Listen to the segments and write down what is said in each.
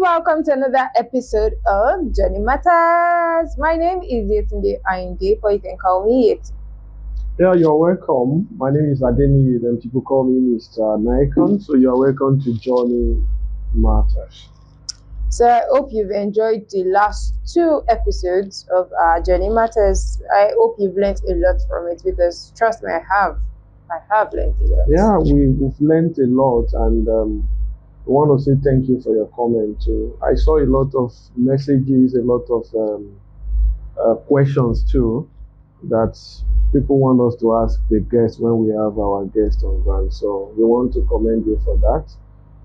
welcome to another episode of Johnny Matters. My name is Yetty, but you can call me Yetty. Yeah, you're welcome. My name is Adeni, and people call me Mr. Nicon. So you're welcome to Johnny Matters. So I hope you've enjoyed the last two episodes of Johnny Matters. I hope you've learned a lot from it because trust me, I have. I have learned a lot. Yeah, we've learned a lot, and I want to say thank you for your comment too. I saw a lot of messages, a lot of questions too that people want us to ask the guests when we have our guests on ground. So we want to commend you for that.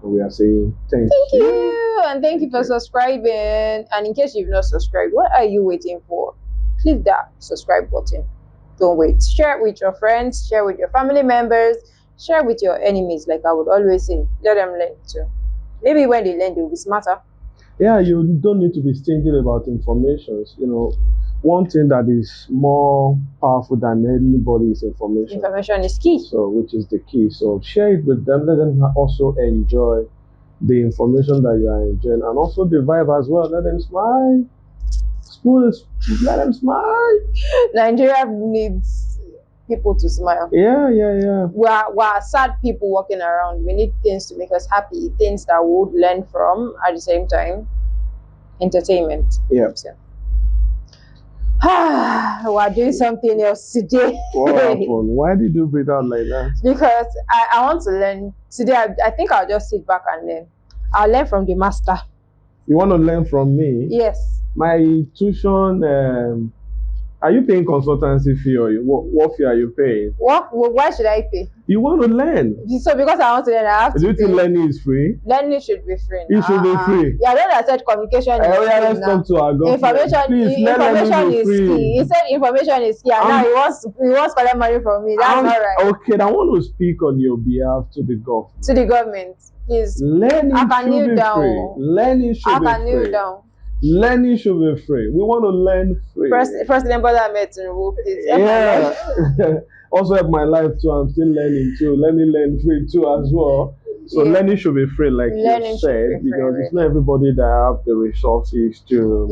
And we are saying thank you. And thank you for subscribing. And in case you've not subscribed, what are you waiting for? Click that subscribe button. Don't wait. Share it with your friends, share with your family members, share with your enemies, like I would always say. Let them learn too. Maybe when they learn, they'll be smarter. Yeah, you don't need to be stingy about information. One thing that is more powerful than anybody is information. Information is key. So, which is the key. So, share it with them. Let them also enjoy the information that you are enjoying, and also the vibe as well. Let them smile. Let them smile. Nigeria needs people to smile. Yeah. We're sad people walking around. We need things to make us happy, things that we would learn from at the same time. Entertainment. Yeah. So. We're doing something else today. What happened? Why did you breathe out like that? Because I want to learn. Today, I think I'll just sit back and learn. I'll learn from the master. You want to learn from me? Yes. My tuition, are you paying consultancy fee or what fee are you paying? Why should I pay? You want to learn. So because I want to learn, I have to pay. Do you think learning is free? Learning should be free. It should be free. Yeah, then I said communication is free. Let's talk to our government. Information is key. He said information is key, and now he wants to collect money from me. That's not right. Okay, I want to speak on your behalf to the government. To the government, please. Learning I can should kneel be down. free. Learning should be free. I can kneel down. Learning should be free. We want to learn free. President Bola Ahmed Tinubu, please. Yeah. Also help my life too. I'm still learning too. Let me learn free too as well. So learning should be free, like you said, because it's not everybody that have the resources to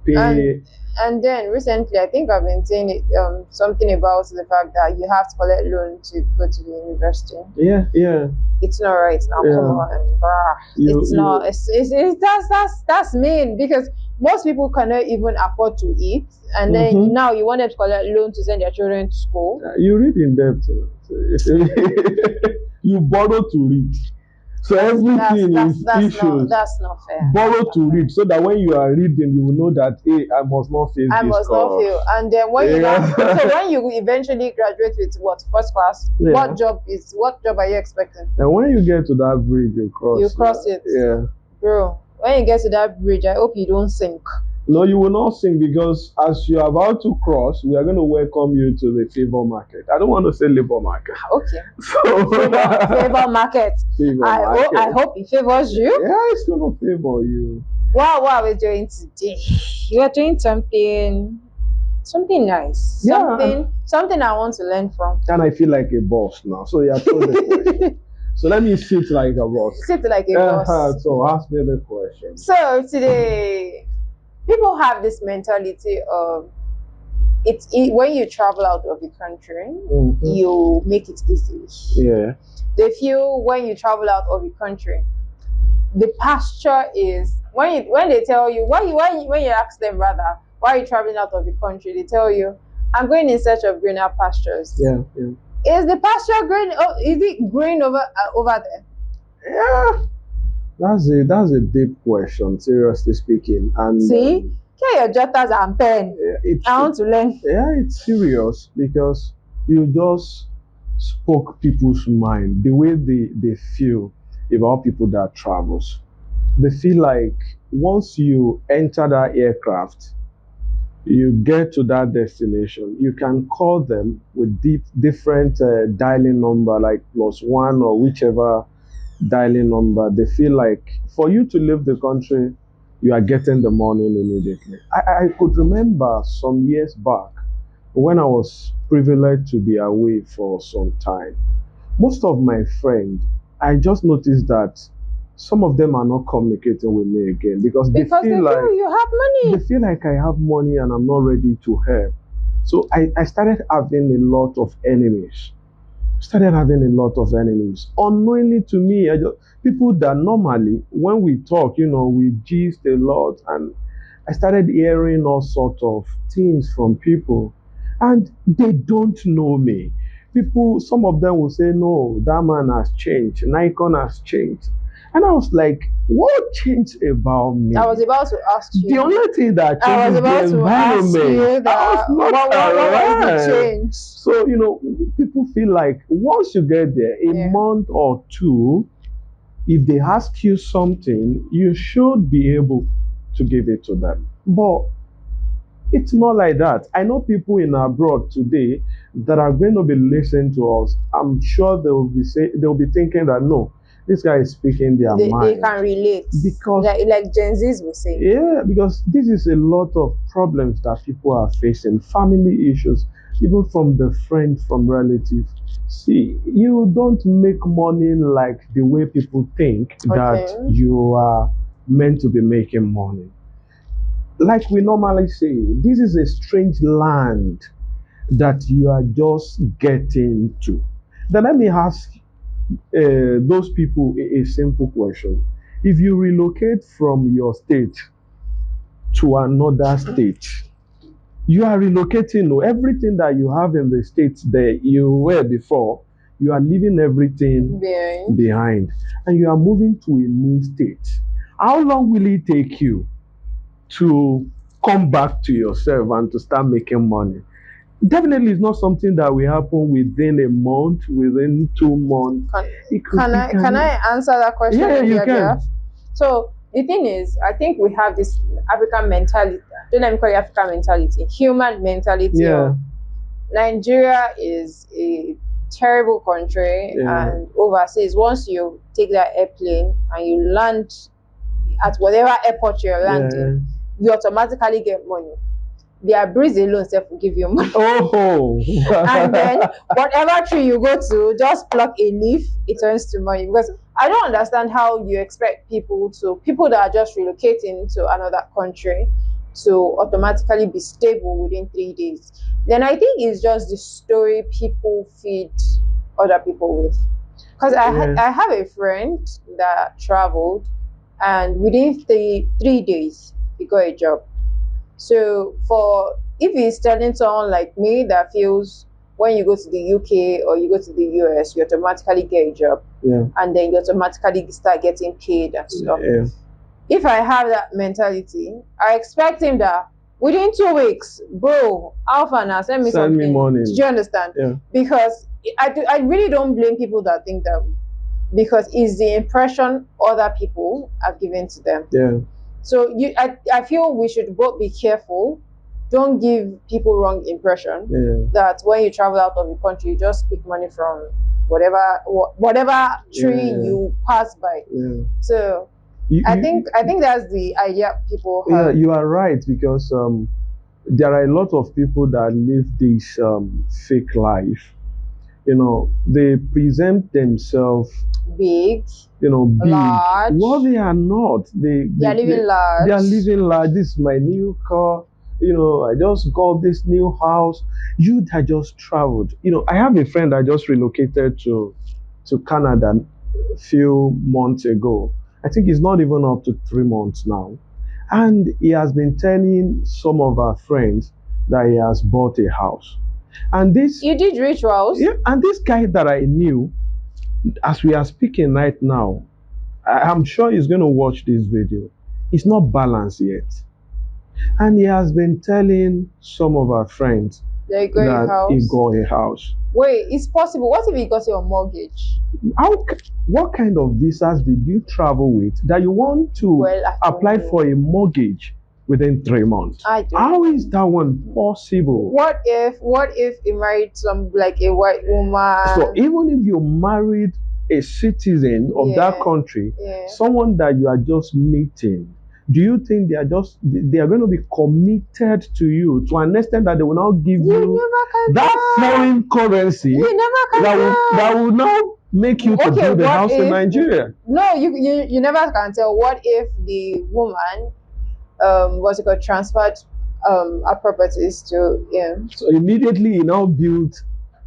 pay. And then recently, I think I've been saying something about the fact that you have to collect loan to go to the university. Yeah. It's not right now. Yeah. Come on, that's mean, because most people cannot even afford to eat, and then now you want them to collect loan to send their children to school. You read in debt. You borrow to read. So everything is issues. That's not fair. Borrow to read, so that when you are reading, you will know that I must not fail. I must not fail. And then when you eventually graduate with first class, what job are you expecting? And when you get to that bridge, you cross it. Yeah. Bro, when you get to that bridge, I hope you don't sink. No, you will not sink, because as you're about to cross, we are going to welcome you to the favor market. I don't want to say labor market. Okay. So favor market. I hope it favors you. Yeah, it's going to favor you. What are we doing today? We are doing something nice. Yeah. Something I want to learn from. And I feel like a boss now. So yeah, throw the question. So let me sit like a boss. Sit like a boss. So ask me the question. So today, people have this mentality of when you travel out of the country, you make it easy. Yeah. They feel when you travel out of the country, the pasture is when they tell you when you ask them rather why are you traveling out of the country, they tell you, I'm going in search of greener pastures. Yeah. Is the pasture green? Is it green over there? Yeah. That's a deep question, seriously speaking. And see, get your jotters and pen. I want to learn. Yeah, it's serious, because you just spoke people's mind, the way they feel about people that travels. They feel like once you enter that aircraft, you get to that destination, you can call them with different dialing number, like +1 or whichever dialing number. They feel like for you to leave the country, you are getting the money immediately. I could remember some years back when I was privileged to be away for some time. Most of my friends, I just noticed that some of them are not communicating with me again because Because they feel you have they money. feel like I have money and I'm not ready to help. So I started having a lot of enemies. Started having a lot of enemies. Unknowingly to me, people that normally when we talk, we gist a lot, and I started hearing all sorts of things from people, and they don't know me. People, some of them will say, "No, that man has changed. Nicon has changed," and I was like, "What changed about me?" I was about to ask The you. only thing that I changed was is the about to ask environment. you I was that not what was the around. change? So, people feel like once you get there, a Yeah. month or two, if they ask you something, you should be able to give it to them. But it's not like that. I know people in abroad today that are going to be listening to us. I'm sure they'll be thinking that no, this guy is speaking their They mind. can relate. Because Like Gen Zs will say. yeah, because this is a lot of problems that people are facing, family issues, even from the friend, from relatives. See, you don't make money like the way people think that Okay. you are meant to be making money. Like we normally say, this is a strange land that you are just getting to. Then let me ask those people a simple question. If you relocate from your state to another state, you are relocating. No, everything that you have in the states that you were before, you are leaving everything Bearing. behind, and you are moving to a new state. How long will it take you to come back to yourself and to start making money? Definitely, it's not something that will happen within a month, within 2 months. Can, It could, it can can. I answer that question Yeah, on you their behalf? can. So the thing is, I think we have this African mentality. Don't let me call it African mentality. Human mentality Yeah, of Nigeria is a terrible country, yeah, and overseas, once you take that airplane and you land at whatever airport you're yeah. landing, you automatically get money. Their breeze alone self will give you money. Oh, And then whatever tree you go to, just pluck a leaf, it turns to money. Because I don't understand how you expect people that are just relocating to another country to automatically be stable within 3 days. Then I think it's just the story people feed other people with. Because yeah, I have a friend that traveled, and within three days he got a job. So for if he's telling someone like me that feels when you go to the UK or you go to the US, you automatically get a job yeah, and then you automatically start getting paid and stuff. yeah. If I have that mentality, I expect him that within 2 weeks, bro, Alpha now send me Send me something. money. Did you understand? Yeah, Because I really don't blame people that think that way, because it's the impression other people have given to them. yeah, So I feel we should both be careful. Don't give people wrong impression yeah, that when you travel out of the country, you just pick money from whatever tree yeah, you pass by. yeah. So You, I you, think I think that's the idea people yeah, have. you are right because there are a lot of people that live this fake life. They present themselves, Big, big. What large. they are not. They are living They are large. living large. This is my new car. I just got this new house. You that just traveled. I have a friend that just relocated to Canada a few months ago. I think it's not even up to 3 months now. And he has been telling some of our friends that he has bought a house. And this You did rituals. yeah, and this guy that I knew, as we are speaking right now, I'm sure he's going to watch this video. It's not balanced yet. And he has been telling some of our friends There you go, a that he house. got a house. Wait, it's possible. What if he got your mortgage? What kind of visas did you travel with that you want to Well, I don't apply know. for a mortgage within 3 months? I don't How know. is that one possible? What if he married some like a white woman? So even if you married a citizen of that Yeah, country, yeah. someone that you are just meeting, do you think they are going to be committed to you to an extent that they will now give You you never can that tell. foreign currency You never can that tell. will now make you to Okay, build a what house in if Nigeria? no, you never can tell. What if the woman what's it called, transferred our properties to him? So immediately he now built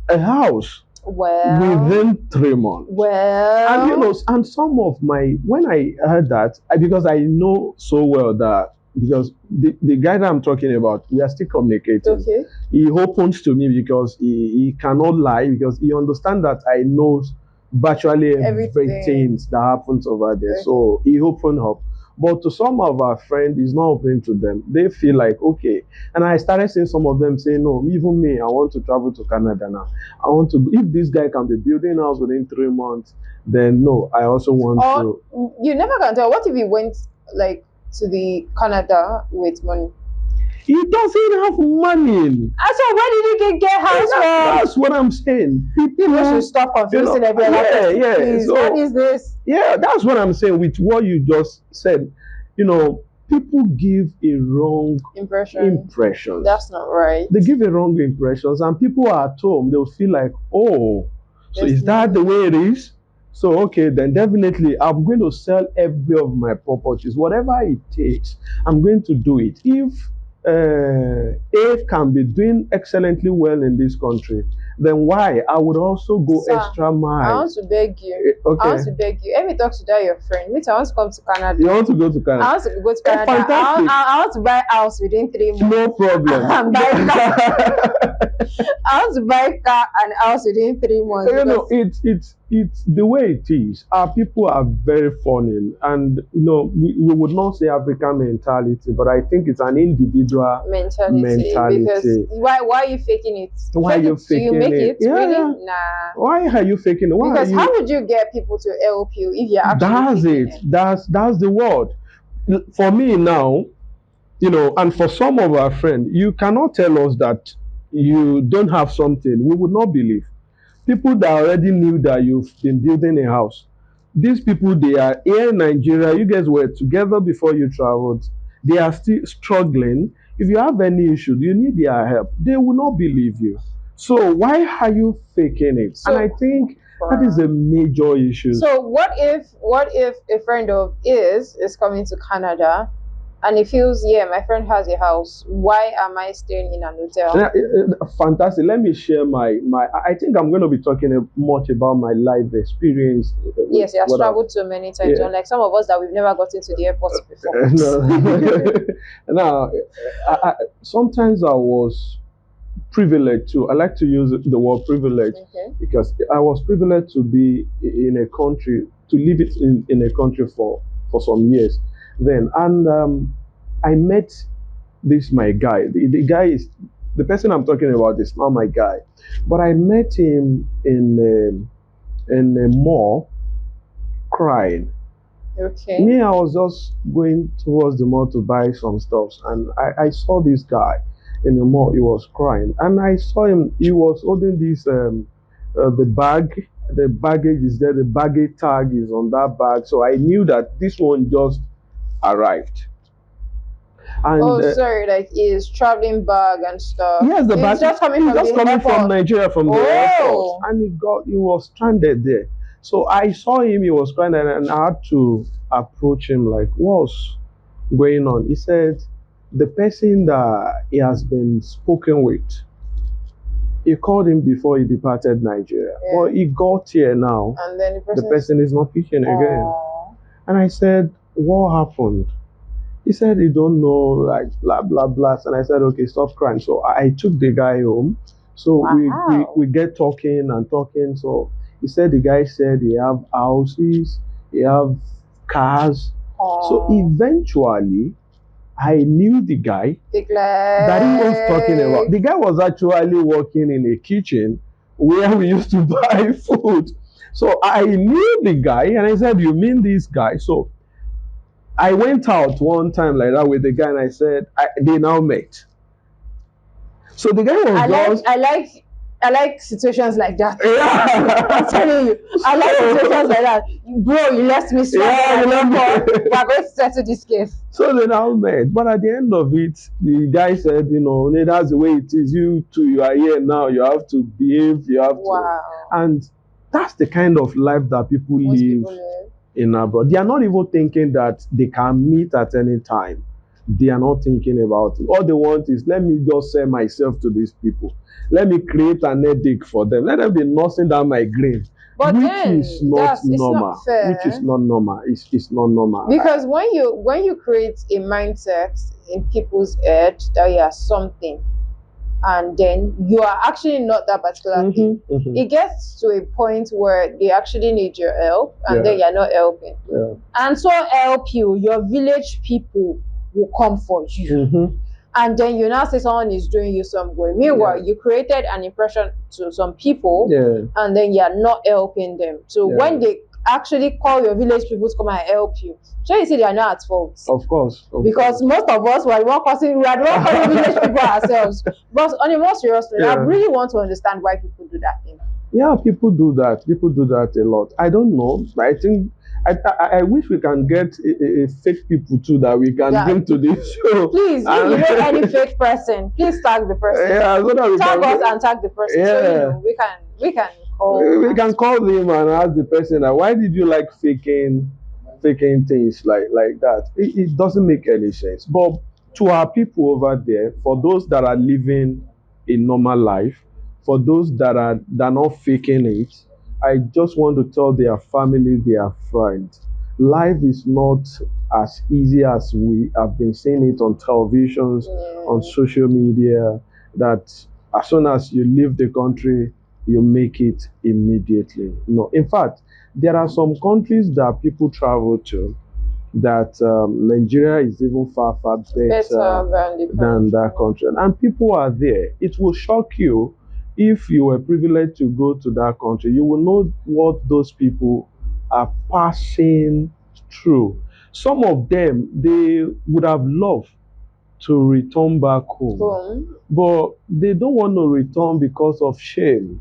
a house Well, within 3 months. And you know, well, and some of my when I heard that, because I know so well that because the guy that I'm talking about, we are still communicating. okay, He opens to me because he cannot lie because he understands that I know virtually everything everything. that happens over there. Okay. So he opened up. But to some of our friends, it's not open to them. They feel like, okay. And I started seeing some of them say, no, even me, I want to travel to Canada now. I want to, if this guy can be building a house within 3 months, then no, I also want Or to. you never can tell. What if he went like to the Canada with money? He doesn't have money. I said, where did you get house from? That's what I'm saying. People should stop confusing every other person. yeah. Please, what So is this? yeah, that's what I'm saying with what you just said. You know, people give a wrong Impression. impressions. That's not right. They give a wrong impressions, and people are at home. They'll feel like, oh, so There's is that the way it is? So okay, then definitely I'm going to sell every of my properties, whatever it takes. I'm going to do it. If A can be doing excellently well in this country, then why I would also go Sir, extra I mile. want to beg you. I Okay, want to beg you. Let me talk to that your friend. Me too, I want to come to Canada. you want to go to I Canada? want to go to Eh, Canada. fantastic. I want to buy a house within 3 months. No problem. And buy car. I want to buy car and house within 3 months. You know, because it's the way it is. Our people are very funny, and you know, we would not say African mentality, but I think it's an individual mentality. Because mentality. why are you faking it? Why are Fake you it till you faking make it? it? Yeah, Really? yeah. Nah. Why are you faking it? Why are Because you? how would you get people to help you if you're actually That's faking it. That's the word. For me now, you know, and for some of our friends, you cannot tell us that you don't have something. We would not believe. People that already knew that you've been building a house. These people, they are here in Nigeria. You guys were together before you traveled. They are still struggling. If you have any issues, you need their help. They will not believe you. So why are you faking it? And I So think that is a major issue. so what if a friend of his is coming to Canada and he feels, yeah, my friend has a house. Why am I staying in an hotel? Fantastic. Let me share my. I think I'm going to be talking much about my life experience. Yes, he has what I've- traveled so many times, Yeah. unlike some of us that we've never gotten to the airport before. No. Now, sometimes I was privileged too. I like to use the word privilege Okay. because I was privileged to be in a country, to live it in a country for some years. Then, and I met this my guy. The guy is the person I'm talking about is not my guy, but I met him in a mall crying. Okay. Me, I was just going towards the mall to buy some stuff, and I saw this guy in the mall. He was crying, and I saw him. He was holding this the bag. The baggage is there. The baggage tag is on that bag, so I knew that this one just arrived. And Oh, sorry, like his traveling bag and stuff. yes, the He's bag. just coming He's from just the coming from airport. Nigeria from the Oh. airport, and he was stranded there. So I saw him. He was crying, and I had to approach him like, what's going on? He said the person that he has been spoken with, he called him before he departed Nigeria. Yeah. Well, he got here now. And then The person is not picking again. Aw. And I said, what happened? He said he don't know, like blah blah blah. And I said, okay, stop crying. So I took the guy home. So Wow. we get talking and talking. So he said the guy said he have houses, he have cars. So Aw. eventually I knew the guy Big that he was talking about. The guy was actually working in a kitchen where we used to buy food. So I knew the guy and I said, you mean this guy? So I went out one time like that with the guy and I said, they now met. So the guy was just. I like situations like that. Yeah. I'm telling you, I like situations like that. Bro, you left me stranded. Yeah, you left me. We're going to settle this case. So they now met. But at the end of it, the guy said, you know, that's the way it is. You too, you are here now. You have to behave. You have to. Wow. And That's the kind of life that people Most live people live. in abroad. They are not even thinking that they can meet at any time. They are not thinking about it. All they want is, let me just sell myself to these people. Let me create an headache for them. Let them be nursing down my grave, But which is then not it's not normal. Which is fair. not normal. It's not normal. Because when you create a mindset in people's head that you are something, and then you are actually not that particular thing, it gets to a point where they actually need your help, and then Yeah. you're not helping. Yeah. And so help you, your village people will come for you. And then you now say someone is doing you some good. Meanwhile, Yeah. you created an impression to some people, Yeah. and then you're not helping them. So Yeah. when they actually call your village people to come and help you, sure you see they are not at fault. Of course. Because most of us were the one calling village people ourselves. But on a more serious note, I Yeah. really want to understand why people do that thing. Yeah, people do that. People do that a lot. I don't know. I think I wish we can get a fake people too that we can Yeah. bring to this show. Please, if you know any fake person, please tag the person. Yeah, so that we Tag can, us and tag the person. So yeah, we can call. we can call them and ask the person that, why did you like faking things like that? It doesn't make any sense. But to our people over there, for those that are living a normal life, for those that are not faking it, I just want to tell their family, their friends, life is not as easy as we have been seeing it on televisions, on social media, that as soon as you leave the country, you make it immediately. No, in fact, there are some countries that people travel to that Nigeria is even far better than that country. And people are there. It will shock you if you were privileged to go to that country. You will know what those people are passing through. Some of them, they would have loved to return back home, Boom. but they don't want to return because of shame.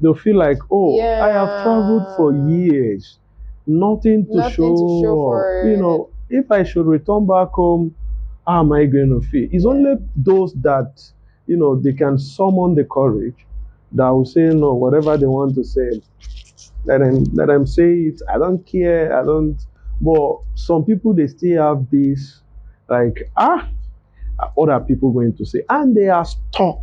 They'll feel like, oh, I have traveled for years, nothing to Nothing to show show for up. it. If I should return back home, how am I going to feel? It's only those that, they can summon the courage that will say, no, whatever they want to say, let them say it. I don't care. I don't. But some people, they still have this, like, what are people going to say? And they are stuck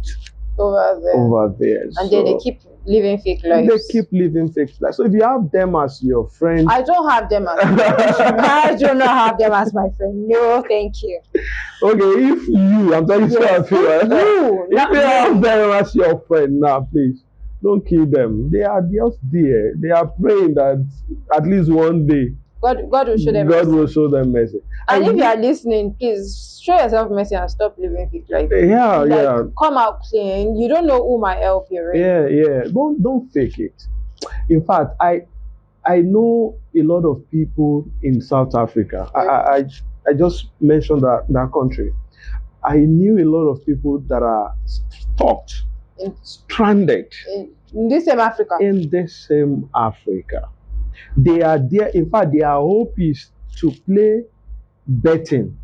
over there. And then they keep living fake lives. They keep living fake lives. So if you have them as your friend, I don't have them as my friend. I do not have them as my friend. No, thank you. Okay, if you, I'm talking to you, if you have them as your friend now, please don't kill them. They are just there. They are praying that at least one day God will show them God mercy. will show them mercy. And if you are listening, please show yourself mercy and stop living fake life. Yeah. Come out clean. You don't know who might help you, right? Yeah. Don't fake it. In fact, I know a lot of people in South Africa. I just mentioned that country. I knew a lot of people that are stuck, stranded in this same Africa. In this same Africa. They are there. In fact, their hope is to play betting,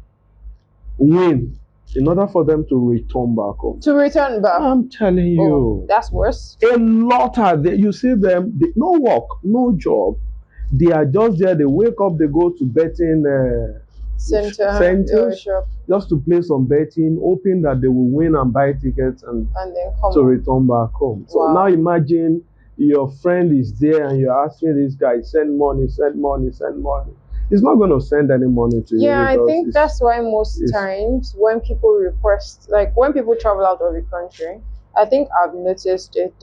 win, in order for them to return back home. To return back. I'm telling you. That's worse. A lot are there. You see them, no work, no job. They are just there. They wake up, they go to betting centers just to play some betting, hoping that they will win and buy tickets and then come return back home. So now imagine your friend is there and you're asking this guy, send money. He's not going to send any money to you. Yeah, I think that's why most times when people request, like when people travel out of the country, I think I've noticed it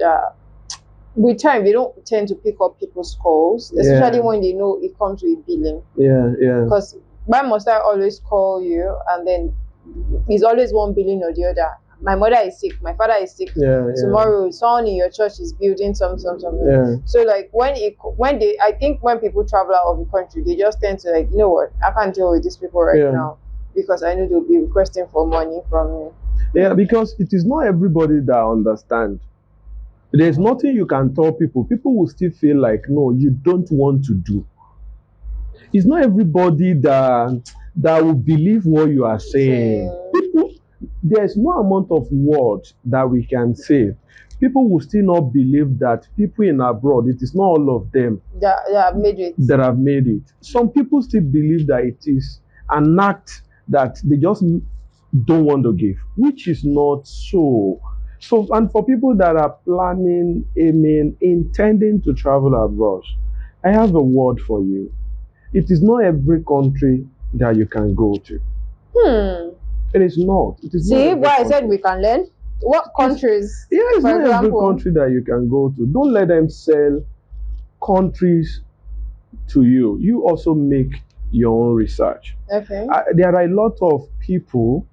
with time they don't tend to pick up people's calls, especially when they know it comes with billing. Yeah. Because why must I always call you? And then it's always one billing or the other. My mother is sick, my father is sick. Tomorrow, someone in your church is building something. So like I think when people travel out of the country, they just tend to like, you know what, I can't deal with these people right now because I know they'll be requesting for money from me. Yeah, because it is not everybody that understand. There's nothing you can tell people. People will still feel like, no, you don't want to do. It's not everybody that will believe what you are saying. People, there's no amount of words that we can say. people will still not believe that people in abroad, it is not all of them That made it. that have made it. Some people still believe that it is an act that they just don't want to give, which is not so. So, and for people that are planning, aiming, intending to travel abroad, I have a word for you. It is not every country that you can go to. Hmm. It is not. It is not See every why I said country. we can learn? What countries? Yeah, it's For not every example. country that you can go to. Don't let them sell countries to you. You also make your own research. Okay. There are a lot of people,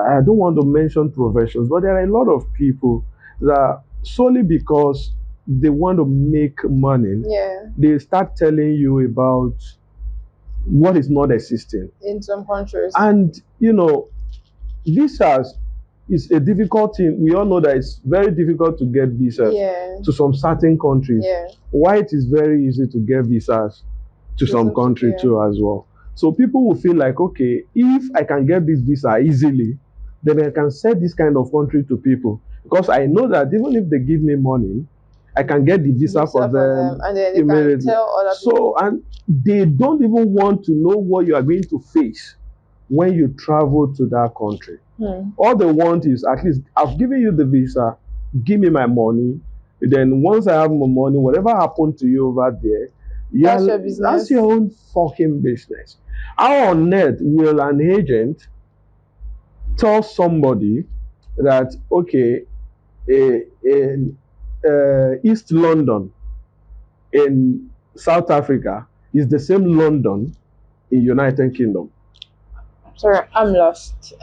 I don't want to mention professions, but there are a lot of people that solely because they want to make money, Yeah. they start telling you about what is not existing. In some countries. And, visas is a difficult thing. We all know that it's very difficult to get visas Yeah. to some certain countries. Yeah. Why it is very easy to get visas to some country Yeah. too as well. So people will feel like, okay, if I can get this visa easily, then I can sell this kind of country to people because I know that even if they give me money, I can get the visa for them and then they immediately. can tell other people. So, and they don't even want to know what you are going to face when you travel to that country. All they want is, at least I've given you the visa, give me my money. Then once I have my money, whatever happened to you over there, That's your business. That's your own fucking business. How on earth will an agent tell somebody that, okay, in East London in South Africa is the same London in United Kingdom? Sorry, I'm lost.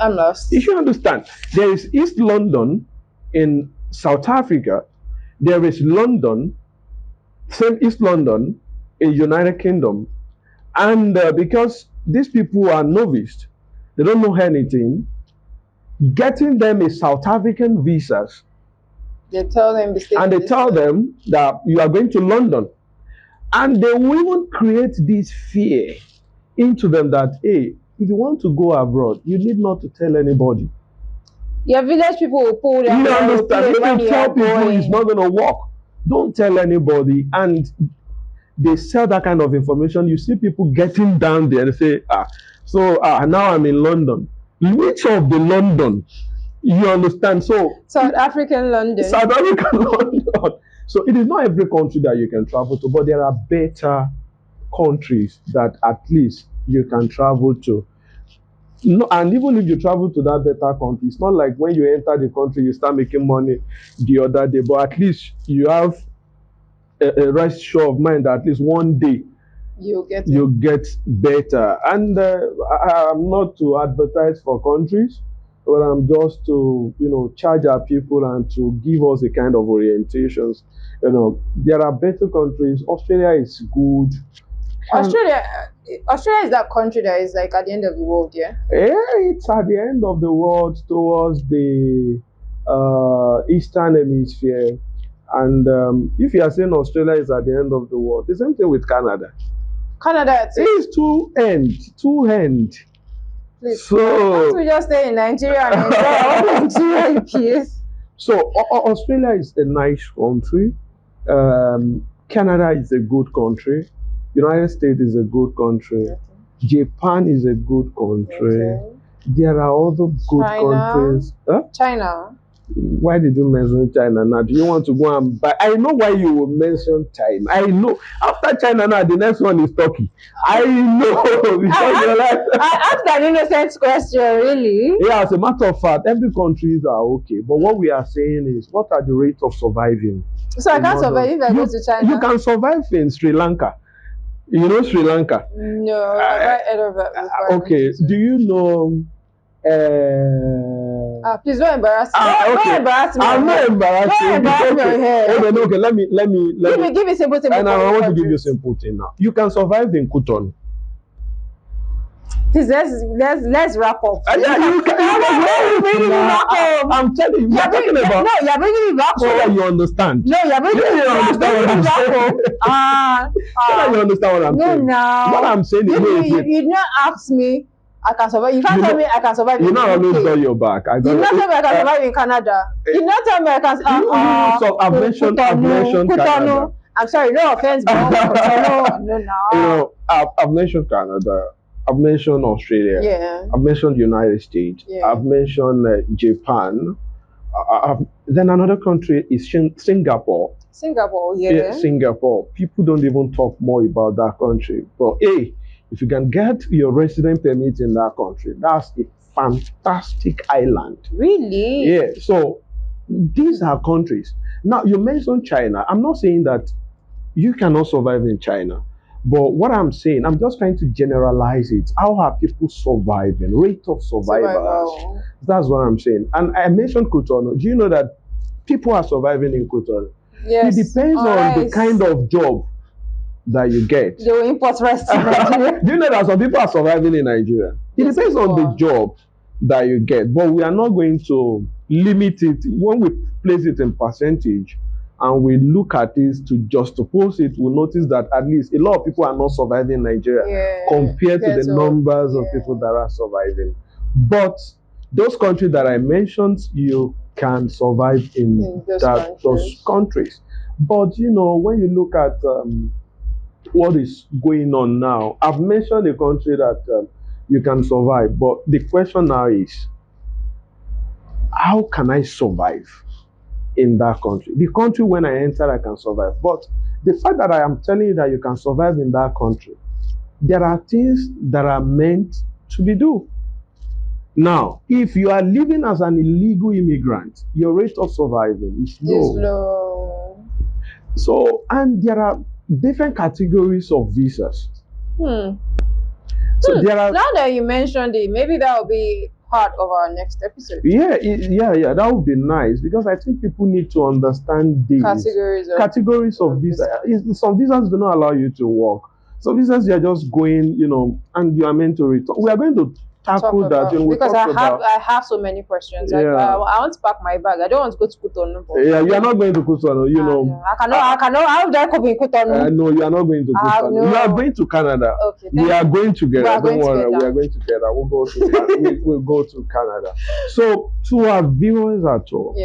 You should understand. There is East London in South Africa. There is London, same East London in United Kingdom. And because these people are novice, they don't know anything, getting them a South African visas. They tell them And they tell them that you are going to London. And they will even create this fear into them that, hey, if you want to go abroad, you need not to tell anybody. Your village people will pull them. You understand? When you tell people going. it's not going to work, don't tell anybody. And they sell that kind of information. You see people getting down there and say, now I'm in London. Which of the London? You understand? So South African London. South African London. So it is not every country that you can travel to, but there are better countries that at least you can travel to. No, and even if you travel to that better country, it's not like when you enter the country you start making money the other day, but at least you have a right sure of mind that at least one day you get better. And I'm not to advertise for countries, but I'm just to charge our people and to give us a kind of orientations. There are better countries. Australia is good. Australia is that country that is like at the end of the world, yeah? Yeah, it's at the end of the world towards the eastern hemisphere. And if you are saying Australia is at the end of the world, the same thing with Canada. Canada is two end. Please, so we just stay in Nigeria and enjoy our Nigeria in peace. So Australia is a nice country. Canada is a good country. United States is a good country. Okay. Japan is a good country. Okay. There are other good countries. Huh? China. Why did you mention China now? Do you want to go and buy? I know why you will mention China. I know. After China now, the next one is Turkey. I know. I asked an innocent question, really. Yeah, as a matter of fact, every countries are okay. But what we are saying is, what are the rates of surviving? So I can't survive if I go to China? You can survive in Sri Lanka. You know Sri Lanka? No, I've heard of it before. Okay. Do you know... please don't embarrass me. Okay. Don't embarrass me. I'm not embarrassing. Don't embarrass me here. Okay, let me give me simple. And I want to give you a simple thing now. You can survive in Cotonou. Please let's wrap up. I'm telling you, you're talking about. No, you're bringing me back so that you understand. No, you're bringing me back. So that you understand what I'm saying. No, now. What I'm saying is, you not ask me I can survive. You can't tell me I can survive You in not the always got UK. your back. I You got not tell me I can survive in Canada. You not tell me I can. so I've mentioned Canada. I'm sorry, no offense, but Cotonou, no, no. I've mentioned Canada. I've mentioned Australia. Yeah. I've mentioned United States. Yeah. I've mentioned Japan. Then another country is Singapore. Singapore, yeah. Yeah, Singapore. People don't even talk more about that country. But hey, if you can get your resident permit in that country, that's a fantastic island. Really? Yeah. So these are countries. Now you mentioned China. I'm not saying that you cannot survive in China. But what I'm saying, I'm just trying to generalize it. How are people surviving? Rate of survivors. Survival. That's what I'm saying. And I mentioned Cotonou. Do you know that people are surviving in Cotonou? Yes. It depends on the kind of job that you get. They will import rice to Nigeria. Do you know that some people are surviving in Nigeria? It Yes, depends on the job that you get. But we are not going to limit it. When we place it in percentage and we look at this to juxtapose it, we'll notice that at least a lot of people are not surviving in Nigeria compared to the numbers of people that are surviving. But those countries that I mentioned, you can survive in those countries. But you know, when you look at what is going on now, I've mentioned a country that you can survive, but the question now is, how can I survive in that country? The country, when I enter, I can survive. But the fact that I am telling you that you can survive in that country, there are things that are meant to be done. Now, if you are living as an illegal immigrant, your rate of surviving is low. So, and there are different categories of visas. So there are. Now that you mentioned it, maybe that will be part of our next episode. Yeah, that would be nice, because I think people need to understand these categories of visa. Some visas do not allow you to work. Some visas you are just going, and you are meant to return. We are going to tackle that because I have so many questions. I want to pack my bag. I don't want to go to Cotonou. Yeah, you are not going to Cotonou. I cannot. How would I come in Cotonou? No, you are not going to Cotonou. You are going to Canada. Okay, we are going together. Don't worry, we are going together. We'll go to we'll go to Canada. So to our viewers at home,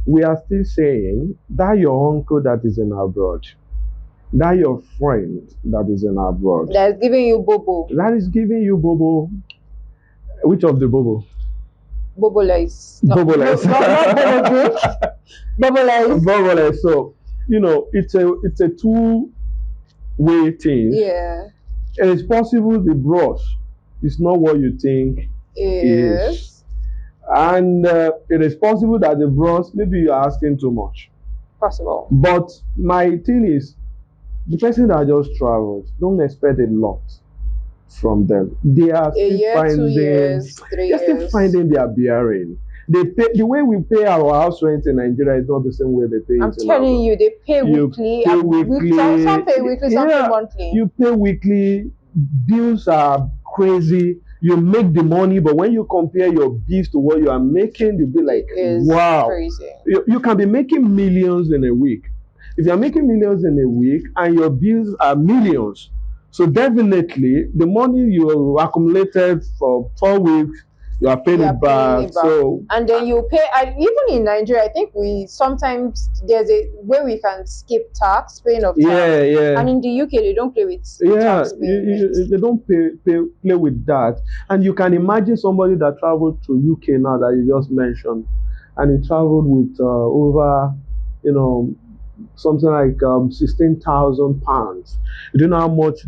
we are still saying that your uncle that is in abroad, that your friend that is in abroad, that is giving you bobo. That is giving you bobo. Which of the bobo? Bobo lies. Bobo lies. Not bobo drink. Bobo lies. Bobo lies. So, it's a two-way thing. Yeah. And it's possible the brush is not what you think it is. And it is possible that the brush, maybe you're asking too much. Possible. But my thing is, the person that just travels, don't expect a lot from them. They are still finding their bearing. They pay the way we pay our house rent in Nigeria is not the same way they pay. I'm telling you, they pay weekly. Some pay weekly, some pay monthly. You pay weekly. Bills are crazy. You make the money, but when you compare your bills to what you are making, you'll be like, wow. Crazy. You can be making millions in a week. If you're making millions in a week and your bills are millions, so definitely the money you accumulated for 4 weeks, you are paying it back. So and then you pay. Even in Nigeria, I think sometimes there's a way we can skip tax, paying of tax. Yeah. And in the UK, they don't play with tax. They don't play with that. And you can imagine somebody that traveled to UK now that you just mentioned, and he traveled with over, something like £16,000. You don't know how much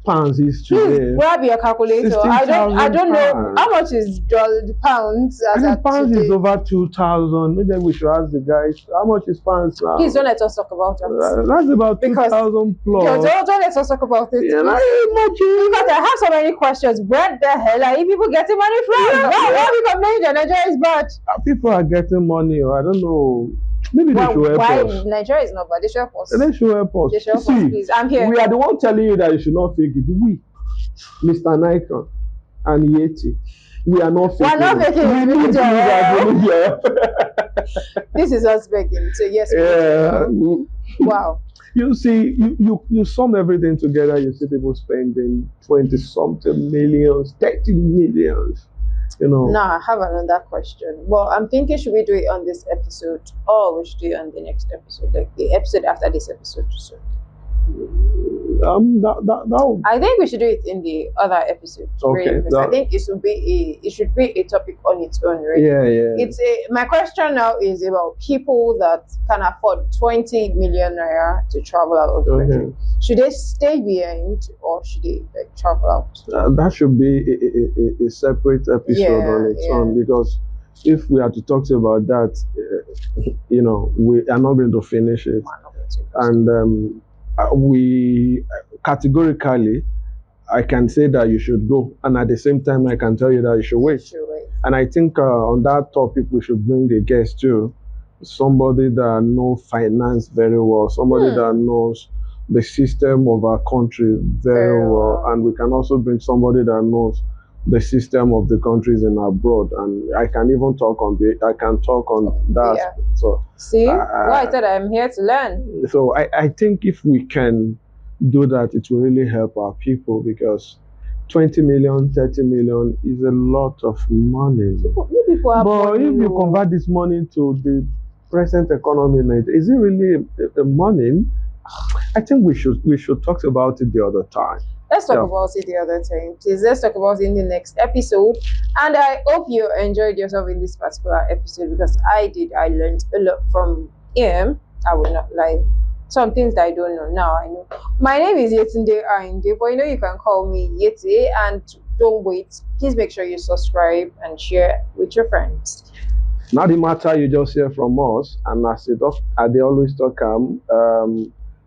pounds is today. Grab your calculator. I don't know how much is the pounds. Pounds is over 2,000. Maybe we should ask the guys how much is pounds now. Please don't let us talk about that. That's about 2,000 plus. Don't let us talk about it. Yeah, because I have so many questions. Where the hell are you people getting money from? Why are we complaining that Nigeria is bad? People are getting money. I don't know. Maybe they should help us. Nigeria is not bad. They should help us. They should help us. They should help us, please. I'm here. We are the one telling you that you should not fake it. We, Mr. Nicon and Yetty, we are not faking it. We are not faking it. We need your help. This is us begging. So yes, Yeah. wow. You see, you sum everything together, you see people spending 20 something millions, 30 millions, you know. Now I have another question. Well, I'm thinking should we do it on this episode or we should do it on the next episode, like the episode after this episode. So That I think we should do it in the other episode, okay. right? Because I think it should be a topic on its own, right? Yeah, yeah. It's a my question now is about people that can afford 20 million naira to travel out of the country. Should they stay behind or should they like travel out? That should be a separate episode on its own because if we are to talk about that, we are not going to finish it. And we categorically, I can say that you should go, and at the same time, I can tell you that you should wait. And I think on that topic, we should bring a guest too, somebody that knows finance very well, somebody that knows the system of our country very well, and we can also bring somebody that knows the system of the countries in abroad, and I can even talk on that. Yeah. So see, why I said I'm here to learn. So I think if we can do that, it will really help our people because 20 million, 30 million is a lot of money. But if you convert this money to the present economy, is it really a money? I think we should talk about it the other time. Let's talk about it the other time. Please, let's talk about it in the next episode. And I hope you enjoyed yourself in this particular episode because I did. I learned a lot from him. I will not lie. Some things that I don't know now, I know. My name is Yetunde Ainde, but you can call me Yetty. And don't wait. Please make sure you subscribe and share with your friends. Now the matter you just hear from us, and as they always talk,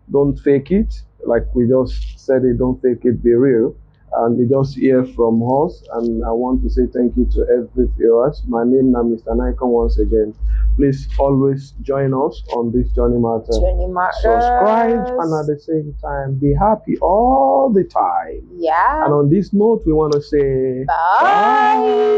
don't fake it. Like we just said, don't fake it, be real. And you just hear from us. And I want to say thank you to every viewers. My name is Mr. Nicon once again. Please always join us on this Journey Matter. Subscribe and at the same time be happy all the time. Yeah. And on this note, we want to say bye.